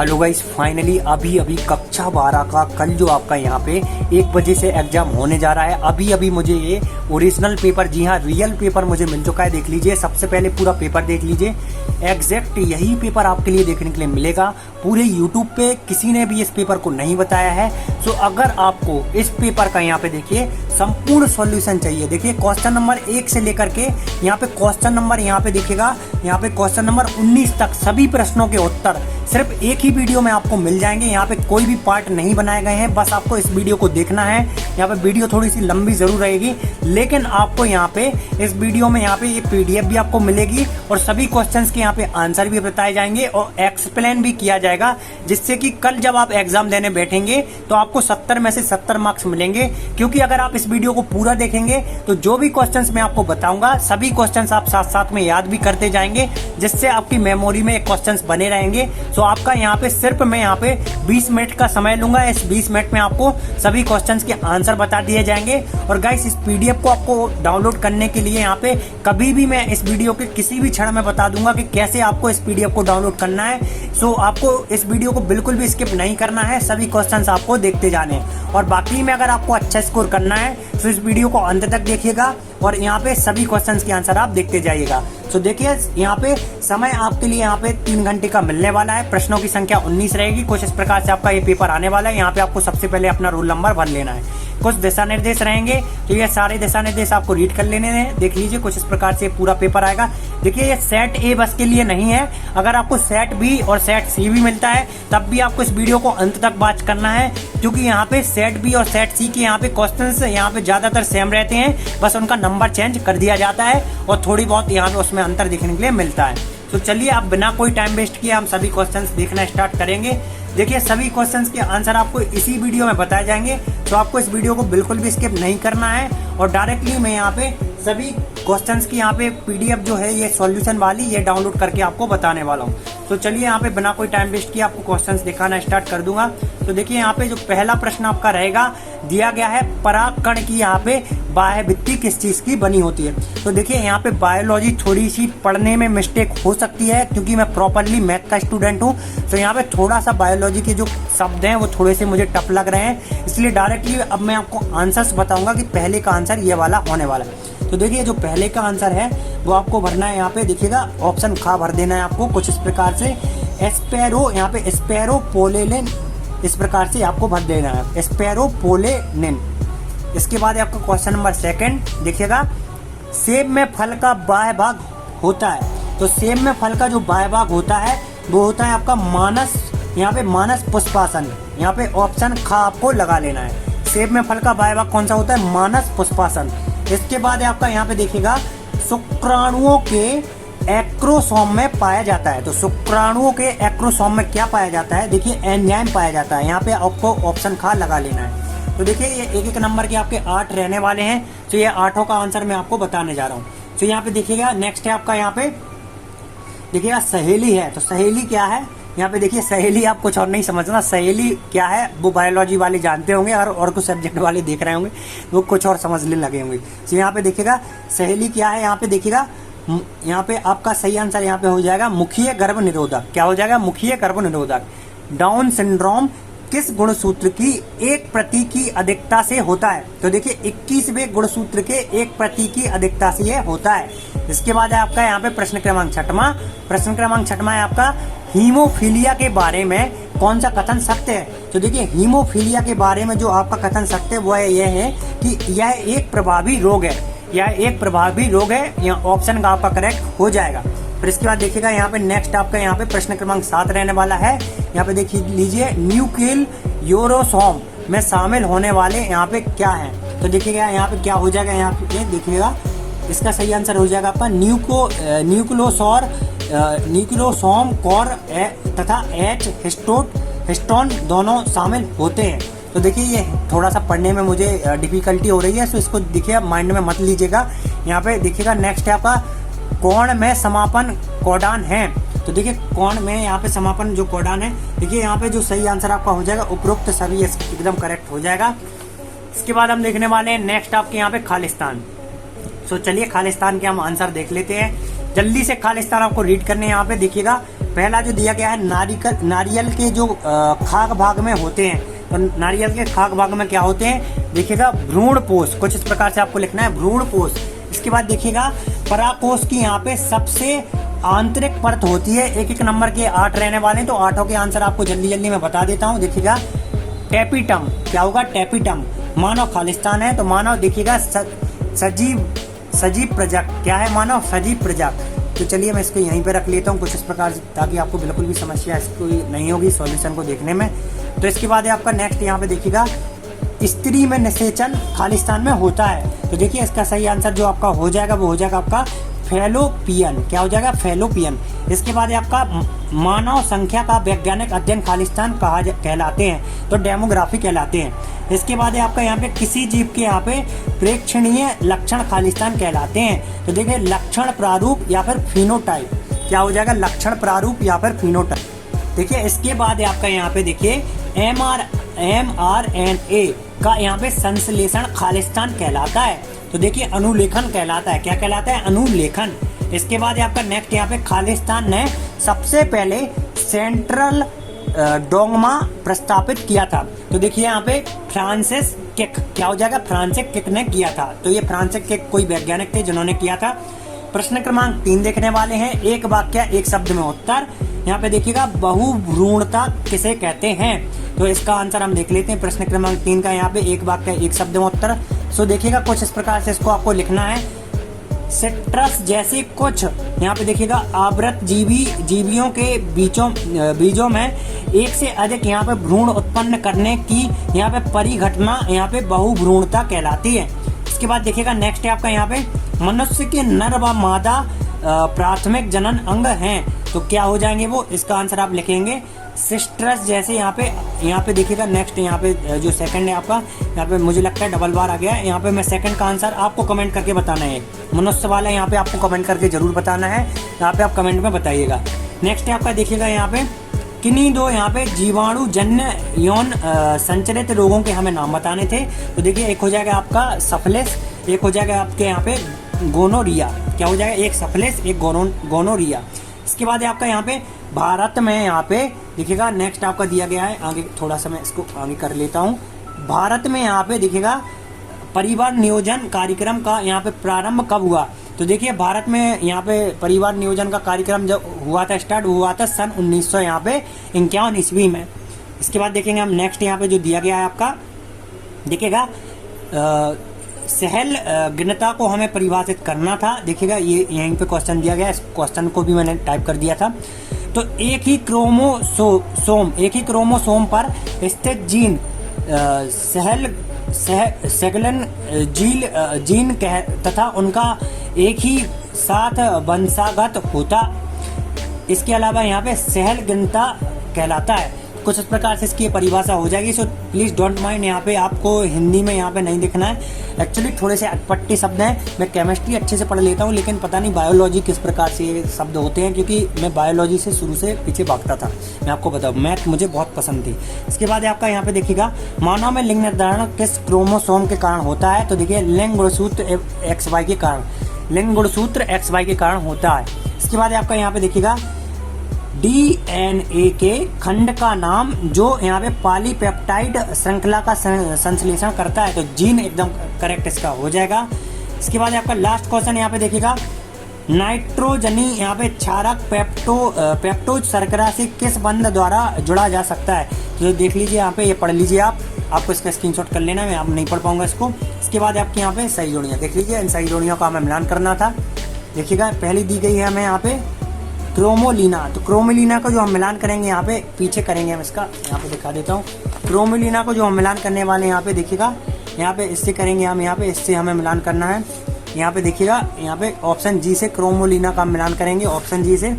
Hello guys, finally अभी अभी कक्षा 12 का कल जो आपका यहाँ पे 1 बजे से एग्जाम होने जा रहा है। अभी अभी मुझे ये ओरिजिनल पेपर, जी हाँ रियल पेपर मुझे मिल चुका है। देख लीजिए, सबसे पहले पूरा पेपर देख लीजिए। एग्जैक्ट यही पेपर आपके लिए देखने के लिए मिलेगा। पूरे यूट्यूब पे किसी ने भी इस पेपर को नहीं बताया है। सो अगर आपको इस पेपर का यहाँ पे देखिए संपूर्ण सॉल्यूशन चाहिए, देखिए क्वेश्चन नंबर 1 से लेकर के यहाँ पे क्वेश्चन नंबर यहाँ पे देखिएगा, यहाँ पे क्वेश्चन नंबर 19 तक सभी प्रश्नों के उत्तर सिर्फ एक ही वीडियो में आपको मिल जाएंगे। यहाँ पे कोई भी पार्ट नहीं बनाए गए हैं, बस आपको इस वीडियो को देखना है। यहाँ पे वीडियो थोड़ी सी लंबी जरूर रहेगी, लेकिन आपको यहाँ पे इस वीडियो में यहाँ पे ये PDF भी आपको मिलेगी और सभी क्वेश्चंस के यहाँ पे आंसर भी बताए जाएंगे और एक्सप्लेन भी किया जाएगा, जिससे कि कल जब आप एग्जाम देने बैठेंगे तो आपको 70 में से 70 मार्क्स मिलेंगे। क्योंकि अगर आप इस वीडियो को पूरा देखेंगे तो जो भी क्वेश्चंस मैं आपको बताऊंगा सभी क्वेश्चंस आप साथ साथ में याद भी करते जाएंगे, जिससे आपकी मेमोरी में क्वेश्चंस बने रहेंगे। तो आपका यहाँ पे सिर्फ मैं यहाँ पे 20 मिनट का समय लूंगा। इस 20 मिनट में आपको सभी क्वेश्चंस के आंसर बता दिए जाएंगे। और गाइस, इस PDF को आपको डाउनलोड करने के लिए यहाँ पे कभी भी मैं इस वीडियो के किसी भी क्षण में बता दूंगा कि कैसे आपको इस PDF को डाउनलोड करना है। सो आपको इस वीडियो को बिल्कुल भी स्किप नहीं करना है, सभी क्वेश्चंस आपको देखते जाने हैं। और बाकी में अगर आपको अच्छा स्कोर करना है तो इस वीडियो को अंत तक देखिएगा और यहाँ पे सभी क्वेश्चंस के आंसर आप देखते जाइएगा। तो देखिए, यहाँ पे समय आपके लिए यहाँ पे 3 घंटे का मिलने वाला है। प्रश्नों की संख्या 19 रहेगी। कुछ इस प्रकार से आपका ये पेपर आने वाला है। यहाँ पे आपको सबसे पहले अपना रोल नंबर भर लेना है। कुछ दिशा निर्देश रहेंगे, तो ये सारे दिशा निर्देश आपको रीड कर लेने हैं। देख लीजिए, कुछ इस प्रकार से पूरा पेपर आएगा। देखिए, ये सेट A बस के लिए नहीं है। अगर आपको सेट B और सेट C भी मिलता है तब भी आपको इस वीडियो को अंत तक वॉच करना है, क्योंकि यहाँ पे सेट B और सेट C के यहाँ पे क्वेश्चंस यहाँ पे ज्यादातर सेम रहते हैं, बस उनका नंबर चेंज कर दिया जाता है और थोड़ी बहुत यहाँ पे उसमें अंतर देखने के लिए मिलता है। तो चलिए, आप बिना कोई टाइम वेस्ट किए हम सभी क्वेश्चंस देखना स्टार्ट करेंगे। देखिए, सभी क्वेश्चंस के आंसर आपको इसी वीडियो में बताए जाएंगे, तो आपको इस वीडियो को बिल्कुल भी स्किप नहीं करना है। और डायरेक्टली मैं यहाँ पे सभी क्वेश्चंस की यहाँ पे PDF जो है ये सॉल्यूशन वाली ये डाउनलोड करके आपको बताने वाला हूँ। तो चलिए, यहाँ पे बिना कोई टाइम वेस्ट किए आपको क्वेश्चंस दिखाना स्टार्ट कर दूंगा। तो देखिए, यहाँ पे जो पहला प्रश्न आपका रहेगा दिया गया है, परागकण की यहाँ पे बाह्य भित्ति किस चीज की बनी होती है। तो देखिए, यहाँ पे बायोलॉजी थोड़ी सी पढ़ने में मिस्टेक हो सकती है, क्योंकि मैं प्रॉपरली मैथ का स्टूडेंट हूँ। तो यहाँ पे थोड़ा सा बायोलॉजी के जो शब्द हैं वो थोड़े से मुझे टफ लग रहे हैं, इसलिए डायरेक्टली अब मैं आपको आंसर्स बताऊंगा कि पहले का आंसर ये वाला होने वाला है। तो देखिए, जो पहले का आंसर है वो आपको भरना है। यहाँ पे देखिएगा, ऑप्शन खा भर देना है आपको कुछ इस प्रकार से। एस्पेरो, यहाँ पे स्पेरोपोलेनिन इस प्रकार से आपको भर देना है, स्पेरोपोलेनिन। इसके बाद आपका क्वेश्चन नंबर 2 देखिएगा, सेब में फल का बाह्य भाग होता है। तो सेब में फल का जो बाह्य भाग होता है वो होता है आपका मानस, यहाँ पे मानस पुष्पासन। यहाँ पे ऑप्शन खा आपको लगा लेना है। सेब में फल का बाह्य भाग कौन सा होता है? मानस पुष्पासन। इसके बाद आपका यहाँ पे देखिएगा, शुक्राणुओं के एक्रोसोम में पाया जाता है। तो शुक्राणुओं के एक्रोसोम में क्या पाया जाता है? देखिए, एंजाइम पाया जाता है। यहाँ पे आपको ऑप्शन खा लगा लेना है। तो देखिए, ये एक नंबर के आपके 8 रहने वाले हैं। तो ये 8 का आंसर मैं आपको बताने जा रहा हूँ। तो यहाँ पे देखिएगा, नेक्स्ट है आपका यहाँ पे देखिएगा सहेली है। तो सहेली क्या है? यहाँ पे देखिए, सहेली आप कुछ और नहीं समझना। सहेली क्या है वो बायोलॉजी वाले जानते होंगे, और कुछ सब्जेक्ट वाले देख रहे होंगे वो कुछ और समझने लगे होंगे। तो यहाँ पे देखिएगा, सहेली क्या है? यहाँ पे देखिएगा, यहाँ पे आपका सही आंसर यहाँ पे हो जाएगा मुखीय गर्भ निरोधक। क्या हो जाएगा? मुखीय गर्भ निरोधक। डाउन सिंड्रोम किस गुणसूत्र की एक प्रति की अधिकता से होता है? तो देखिए, 21वें गुणसूत्र के एक प्रति की अधिकता से ये होता है। इसके बाद है आपका यहाँ पे प्रश्न क्रमांक 6वां। प्रश्न क्रमांक 6वां है आपका, हीमोफीलिया के बारे में कौन सा कथन सत्य है? तो देखिए, हीमोफीलिया के बारे में जो आपका कथन सत्य है वो यह है कि यह एक प्रभावी रोग है। यह एक प्रभावी रोग है। यहाँ ऑप्शन का आपका करेक्ट हो जाएगा। फिर इसके बाद देखिएगा, यहाँ पे नेक्स्ट आपका यहाँ पे प्रश्न क्रमांक 7 रहने वाला है। यहाँ पे देखिए लीजिए, न्यूक्लियल यूरोसोम में शामिल होने वाले यहाँ पे क्या है? तो देखिएगा, यहाँ पे क्या हो जाएगा? यहाँ पे देखिएगा, इसका सही आंसर हो जाएगा आपका न्यूक्लियोसोम कोर तथा H हिस्टोन दोनों शामिल होते हैं। तो देखिए, ये थोड़ा सा पढ़ने में मुझे डिफिकल्टी हो रही है, तो इसको देखिए माइंड में मत लीजिएगा। यहाँ पे देखिएगा, नेक्स्ट है आपका कोण में समापन कोडान है। तो देखिए, कोण में यहाँ पे समापन जो कोडान है, देखिए यहाँ पे जो सही आंसर आपका हो जाएगा उपरोक्त सभी एकदम करेक्ट हो जाएगा। इसके बाद हम देखने वाले हैं नेक्स्ट आपके यहाँ पे खालिस्तान। तो चलिए, खालिस्तान के हम आंसर देख लेते हैं। जल्दी से खालिस्तान आपको रीड करने हैं। यहाँ पे देखिएगा, पहला जो दिया गया है नारियल के जो खाग भाग में होते हैं, तो नारियल के खाग भाग में क्या होते हैं, देखिएगा भ्रूण पोष, कुछ इस प्रकार से आपको लिखना है भ्रूण पोष। इसके बाद देखिएगा पराकोष की यहाँ पे सबसे आंतरिक परत होती है। एक एक नंबर के 8 रहने वाले हैं, तो 8 के आंसर आपको जल्दी जल्दी मैं बता देता हूँ। देखिएगा टेपिटम, क्या होगा, टेपिटम मानव खालिस्तान है, तो मानव देखिएगा सजीव प्रजक, क्या है, मानव सजीव प्रजक। तो चलिए मैं इसको यहीं पे रख लेता हूँ कुछ इस प्रकार से, ताकि आपको बिल्कुल भी समस्या इसको नहीं होगी सॉल्यूशन को देखने में। तो इसके बाद है आपका नेक्स्ट यहाँ पे देखिएगा स्त्री में निषेचन खालिस्तान में होता है। तो देखिए इसका सही आंसर जो आपका हो जाएगा वो हो जाएगा आपका फैलोपियन, क्या हो जाएगा, फैलोपियन। इसके बाद आपका मानव संख्या का वैज्ञानिक अध्ययन खालिस्तान कहलाते हैं, तो डेमोग्राफी कहलाते हैं। इसके बाद आपका यहाँ पे किसी जीव के यहाँ पे प्रेक्षणीय लक्षण खालिस्तान कहलाते हैं। तो देखिए लक्षण प्रारूप या फिर फिनोटाइप, क्या हो जाएगा, लक्षण प्रारूप या फिर फिनोटाइप। देखिए इसके बाद आपका यहाँ पे देखिए mRNA का यहाँ पे संश्लेषण खालिस्तान कहलाता है। तो देखिए अनुलेखन कहलाता है, क्या कहलाता है, अनुलेखन। इसके बाद आपका नेक्स्ट यहाँ पे खालिस्तान ने सबसे पहले सेंट्रल डोगमा प्रस्तापित किया था। तो देखिए यहाँ पे फ्रांसिस किक, क्या हो जाएगा, फ्रांसिस किक ने किया था। तो ये फ्रांसिस किक कोई वैज्ञानिक थे जिन्होंने किया था। प्रश्न क्रमांक 3 देखने वाले हैं, एक वाक्य एक शब्द में उत्तर। यहाँ पे देखिएगा बहुभ्रूणता किसे कहते हैं, तो इसका आंसर हम देख लेते हैं। प्रश्न क्रमांक 3 का यहाँ पे एक वाक्य एक शब्द में उत्तर। सो देखिएगा कुछ इस प्रकार से इसको आपको लिखना है। सिट्रस जैसे कुछ यहाँ पे देखिएगा आवृत जीवियों के बीजों में एक से अधिक यहाँ पे भ्रूण उत्पन्न करने की यहाँ पे परिघटना यहाँ पे बहुभ्रूणता कहलाती है। इसके बाद देखिएगा नेक्स्ट है आपका यहाँ पे मनुष्य के नर व मादा प्राथमिक जनन अंग हैं, तो क्या हो जाएंगे वो, इसका आंसर आप लिखेंगे सिस्ट्रस जैसे। यहाँ पे देखिएगा नेक्स्ट यहाँ पे जो सेकंड है आपका, यहाँ पे मुझे लगता है डबल बार आ गया है। यहाँ पे मैं सेकंड का आंसर आपको कमेंट करके बताना है, मनुष्य वाला यहाँ पे आपको कमेंट करके जरूर बताना है, यहाँ पे आप कमेंट में बताइएगा। नेक्स्ट है आपका देखिएगा यहाँ पे किन्हीं दो यहाँ पे जीवाणु जन्य यौन संचरित रोगों के हमें नाम बताने थे। तो देखिए एक हो जाएगा आपका सफलिस, एक हो जाएगा आपके यहाँ पे गोनोरिया, क्या हो जाएगा, एक सफलिस एक गोनोरिया। इसके बाद आपका यहाँ पे भारत में यहाँ पे देखिएगा नेक्स्ट आपका दिया गया है, आगे थोड़ा सा मैं इसको आगे कर लेता हूँ। भारत में यहाँ पे देखिएगा परिवार नियोजन कार्यक्रम का यहाँ पे प्रारंभ कब हुआ, तो देखिए भारत में यहाँ पे परिवार नियोजन का कार्यक्रम जब हुआ था, स्टार्ट हुआ था सन 1951 ईस्वी में। इसके बाद देखेंगे हम नेक्स्ट यहाँ पे जो दिया गया है आपका देखिएगा सहल गिनता को हमें परिभाषित करना था। देखिएगा ये यहीं पे क्वेश्चन दिया गया है, इस क्वेश्चन को भी मैंने टाइप कर दिया था। तो एक ही क्रोमोसोम पर स्थित जीन सेगलन जीन तथा उनका एक ही साथ वंशागत होता। इसके अलावा यहाँ पे सहल गिनता कहलाता है। कुछ इस प्रकार से इसकी परिभाषा हो जाएगी। सो प्लीज़ डोंट माइंड, यहाँ पे आपको हिंदी में यहाँ पे नहीं दिखना है। एक्चुअली थोड़े से अटपट्टे शब्द हैं, मैं केमिस्ट्री अच्छे से पढ़ लेता हूँ, लेकिन पता नहीं बायोलॉजी किस प्रकार से ये शब्द होते हैं, क्योंकि मैं बायोलॉजी से शुरू से पीछे भागता था। मैं आपको बताऊँ, मैथ मुझे बहुत पसंद थी। इसके बाद आपका यहाँ पे देखिएगा मानव में लिंग निर्धारण किस क्रोमोसोम के कारण होता है, तो देखिए लिंग गुणसूत्र XY के कारण, लिंग गुणसूत्र XY के कारण होता है। इसके बाद आपका यहाँ पे देखिएगा DNA के खंड का नाम जो यहाँ पे पॉलीपेप्टाइड श्रृंखला का संश्लेषण करता है, तो जीन एकदम करेक्ट इसका हो जाएगा। इसके बाद आपका लास्ट क्वेश्चन यहाँ पे देखिएगा नाइट्रोजनी यहाँ पे क्षारक पेप्टोज शर्करा से किस बंध द्वारा जुड़ा जा सकता है, तो देख लीजिए यहाँ पे, ये पढ़ लीजिए आपको इसका स्क्रीनशॉट कर लेना, मैं आप नहीं पढ़ पाऊंगा इसको। इसके बाद आपके यहाँ पे सही जोड़ियाँ देख लीजिए, इन सही जोड़ियों का हमें मिलान करना था। देखिएगा पहली दी गई है हमें यहाँ पे क्रोमोलिना, तो क्रोमोलिना को जो हम मिलान करेंगे यहाँ पे पीछे करेंगे, हम इसका यहाँ पे दिखा देता हूँ। क्रोमोलिना को जो हम मिलान करने वाले हैं यहाँ पे देखिएगा, यहाँ पे इससे करेंगे हम, यहाँ पे इससे हमें मिलान करना है। यहाँ पे देखिएगा यहाँ पे ऑप्शन जी से क्रोमोलिना का मिलान करेंगे, ऑप्शन जी से।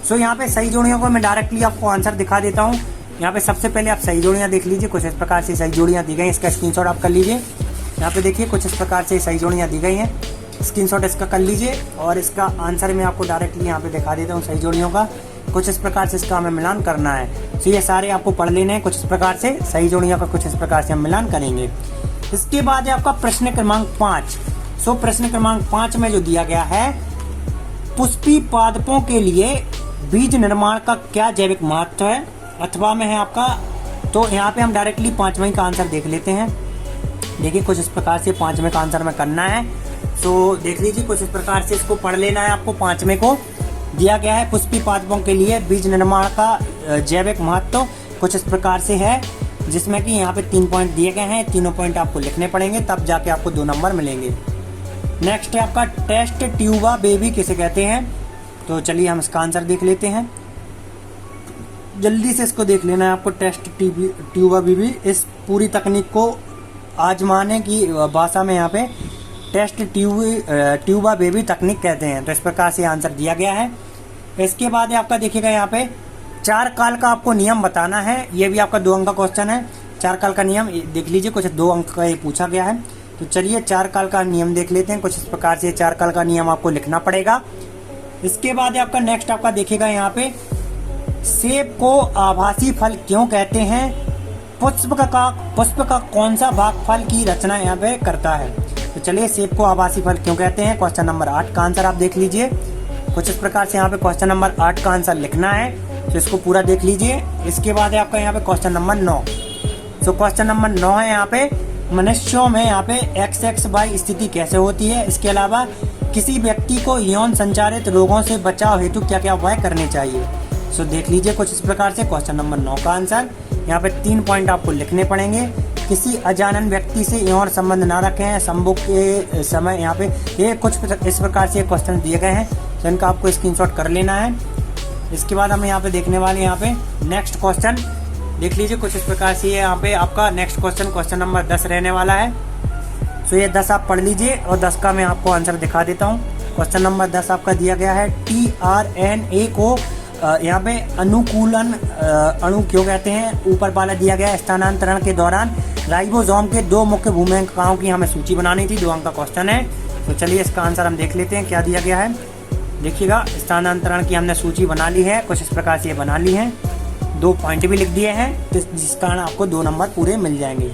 सो यहाँ पे सही जोड़ियों को मैं डायरेक्टली आपको आंसर दिखा देता हूँ। यहाँ पे सबसे पहले आप सही जोड़ियाँ देख लीजिए, कुछ इस प्रकार से सही जोड़ियाँ दी गई, इसका स्क्रीनशॉट आप कर लीजिए। यहाँ पे देखिए कुछ इस प्रकार से सही जोड़ियाँ दी गई हैं, स्क्रीनशॉट इसका कर लीजिए, और इसका आंसर मैं आपको डायरेक्टली यहाँ पे दिखा देता हूँ सही जोड़ियों का। कुछ इस प्रकार से इसका हमें मिलान करना है। तो ये सारे आपको पढ़ लेने हैं, कुछ इस प्रकार से सही जोड़ियों का कुछ इस प्रकार से हम मिलान करेंगे। इसके बाद है आपका प्रश्न क्रमांक 5। सो प्रश्न क्रमांक 5 में जो दिया गया है पुष्पी पादपों के लिए बीज निर्माण का क्या जैविक महत्व है, अथवा में है आपका। तो यहाँ पे हम डायरेक्टली 5वें का आंसर देख लेते हैं। देखिए कुछ इस प्रकार से 5वें का आंसर में करना है। तो देख लीजिए कुछ इस प्रकार से इसको पढ़ लेना है आपको। 5वें को दिया गया है पुष्पी पादपों के लिए बीज निर्माण का जैविक महत्व कुछ इस प्रकार से है, जिसमें कि यहाँ पे 3 पॉइंट दिए गए हैं। तीनों पॉइंट आपको लिखने पड़ेंगे, तब जाके आपको 2 नंबर मिलेंगे। नेक्स्ट है आपका टेस्ट ट्यूबा बेबी किसे कहते हैं। तो चलिए हम इसका आंसर देख लेते हैं। जल्दी से इसको देख लेना है आपको। टेस्ट ट्यूबा बेबी, इस पूरी तकनीक को आजमाने की भाषा में यहाँ पे टेस्ट ट्यूबा बेबी तकनीक कहते हैं। तो इस प्रकार से आंसर दिया गया है। इसके बाद आपका देखिएगा यहाँ पे 4 काल का आपको नियम बताना है। ये भी आपका 2 अंक का क्वेश्चन है। 4 काल का नियम देख लीजिए, कुछ 2 अंक का ये पूछा गया है। तो चलिए 4 काल का नियम देख लेते हैं। कुछ इस प्रकार से 4 काल का नियम आपको लिखना पड़ेगा। इसके बाद आपका नेक्स्ट आपका देखिएगा यहाँ पे सेब को आभासी फल क्यों कहते हैं। पुष्प का कौन सा भाग फल की रचना यहाँ पे करता है। तो चलिए सेब को आभासी फल क्यों कहते हैं, क्वेश्चन नंबर 8 का आंसर आप देख लीजिए। कुछ इस प्रकार से यहाँ पे क्वेश्चन नंबर 8 का आंसर लिखना है। तो इसको पूरा देख लीजिए। इसके बाद है आपका यहाँ पे क्वेश्चन नंबर 9। तो क्वेश्चन नंबर 9 है यहाँ पे मनुष्यों में यहाँ पे XXY स्थिति कैसे होती है। इसके अलावा किसी व्यक्ति को यौन संचारित रोगों से बचाव हेतु क्या क्या उपाय करने चाहिए। सो देख लीजिए कुछ इस प्रकार से क्वेश्चन नंबर 9 का आंसर। यहाँ पे 3 पॉइंट आपको लिखने पड़ेंगे। किसी अजानन व्यक्ति से यौन संबंध ना रखें संभोग के समय। यहाँ पे ये कुछ इस प्रकार से क्वेश्चन दिए गए हैं, तो इनका आपको स्क्रीनशॉट कर लेना है। इसके बाद हम यहाँ पे देखने वाले यहाँ पे नेक्स्ट क्वेश्चन देख लीजिए। कुछ इस प्रकार से यहाँ पे आपका नेक्स्ट क्वेश्चन नंबर 10 रहने वाला है। सो ये 10 आप पढ़ लीजिए और 10 का मैं आपको आंसर दिखा देता हूँ। क्वेश्चन नंबर 10 आपका दिया गया है tRNA को यहाँ पे अनुकूलन अणु क्यों कहते हैं। ऊपर वाला दिया गया है स्थानांतरण के दौरान राइबोसोम के 2 मुख्य भूमिकाओं की हमें सूची बनानी थी। 2 अंक का क्वेश्चन है। तो चलिए इसका आंसर हम देख लेते हैं क्या दिया गया है। देखिएगा स्थानांतरण की हमने सूची बना ली है। कुछ इस प्रकार से ये बना ली है। 2 पॉइंट भी लिख दिए हैं, तो जिस कारण आपको 2 नंबर पूरे मिल जाएंगे।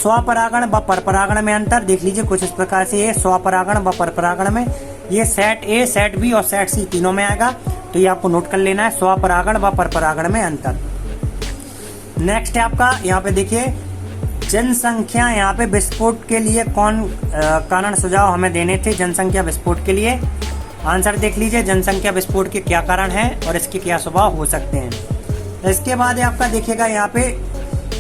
स्वपरागण व परपरागण में अंतर देख लीजिए। कुछ इस प्रकार से ये स्वपरागण व परपरागण में ये सेट A, सेट B और सेट C तीनों में आएगा। तो ये आपको नोट कर लेना है, स्वपरागण व परपरागण में अंतर। नेक्स्ट है आपका यहाँ पे देखिए जनसंख्या यहाँ पे विस्फोट के लिए कौन कारण सुझाव हमें देने थे। जनसंख्या विस्फोट के लिए आंसर देख लीजिए। जनसंख्या विस्फोट के क्या कारण है और इसके क्या स्वभाव हो सकते हैं। इसके बाद आपका देखिएगा यहाँ पे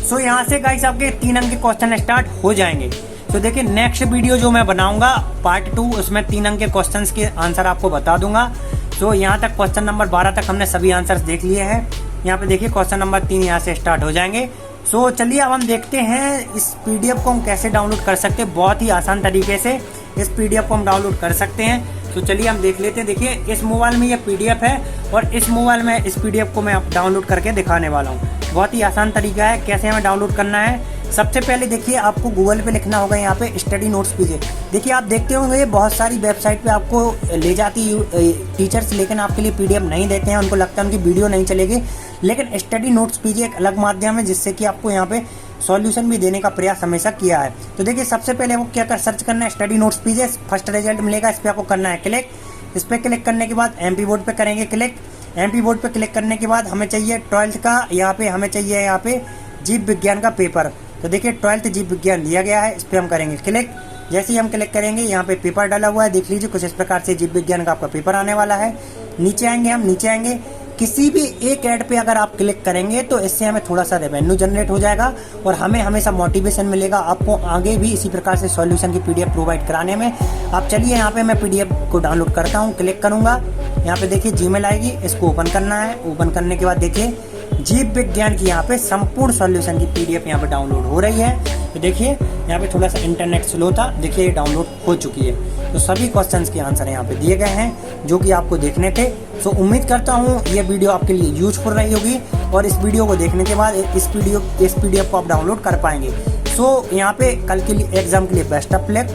सो यहाँ से गाइस आपके 3 अंक के क्वेश्चन स्टार्ट हो जाएंगे। तो देखिए नेक्स्ट वीडियो जो मैं बनाऊंगा पार्ट 2, उसमें 3 अंक के क्वेश्चंस के आंसर आपको बता दूंगा। तो यहाँ तक क्वेश्चन नंबर 12 तक हमने सभी आंसर्स देख लिए हैं। यहाँ पे देखिए क्वेश्चन नंबर 3 यहाँ से स्टार्ट हो जाएंगे। सो चलिए अब हम देखते हैं इस PDF को हम कैसे डाउनलोड कर सकते हैं। बहुत ही आसान तरीके से इस PDF को हम डाउनलोड कर सकते हैं। तो चलिए हम देख लेते हैं। देखिए इस मोबाइल में ये PDF है और इस मोबाइल में इस PDF को मैं डाउनलोड करके दिखाने वाला हूँ। बहुत ही आसान तरीका है कैसे हमें डाउनलोड करना है। सबसे पहले देखिए आपको गूगल पे लिखना होगा यहाँ पे स्टडी नोट्स पीजे। देखिए आप देखते होंगे बहुत सारी वेबसाइट पे आपको ले जाती टीचर्स, लेकिन आपके लिए PDF नहीं देते हैं। उनको लगता है उनकी वीडियो नहीं चलेगी, लेकिन स्टडी नोट्स पीजे एक अलग माध्यम है जिससे कि आपको यहाँ पे सॉल्यूशन भी देने का प्रयास हमेशा किया है। तो देखिए सबसे पहले आपको क्या कर सर्च करना है स्टडी नोट्स पीजे। फर्स्ट रिजल्ट मिलेगा, इस पर आपको करना है क्लिक। इस पर क्लिक करने के बाद MP बोर्ड पे करेंगे क्लिक। MP बोर्ड पे क्लिक करने के बाद हमें चाहिए 12th का, यहाँ पे हमें चाहिए यहाँ पे जीव विज्ञान का पेपर। तो देखिए 12th जीव विज्ञान दिया गया है, इस पर हम करेंगे क्लिक। जैसे ही हम क्लिक करेंगे यहाँ पे पेपर डाला हुआ है, देख लीजिए कुछ इस प्रकार से जीव विज्ञान का आपका पेपर आने वाला है। नीचे आएंगे हम, नीचे आएंगे किसी भी एक ऐड पे अगर आप क्लिक करेंगे तो इससे हमें थोड़ा सा रेवेन्यू जनरेट हो जाएगा और हमें हमेशा मोटिवेशन मिलेगा आपको आगे भी इसी प्रकार से सॉल्यूशन की PDF प्रोवाइड कराने में। आप चलिए यहाँ पे मैं PDF को डाउनलोड करता हूँ, क्लिक करूँगा। यहाँ पे देखिए Gmail आएगी, इसको ओपन करना है। ओपन करने के बाद देखिए जीव विज्ञान की यहाँ पे संपूर्ण सॉल्यूशन की PDF यहाँ पे डाउनलोड हो रही है। तो देखिए यहाँ पे थोड़ा सा इंटरनेट स्लो था, देखिए ये डाउनलोड हो चुकी है। तो सभी क्वेश्चंस के आंसर यहाँ पे दिए गए हैं जो कि आपको देखने थे। सो उम्मीद करता हूँ ये वीडियो आपके लिए यूजफुल रही होगी और इस वीडियो को देखने के बाद इस PDF को आप डाउनलोड कर पाएंगे। सो यहाँ पे कल के लिए एग्जाम के लिए बेस्ट ऑफ लक।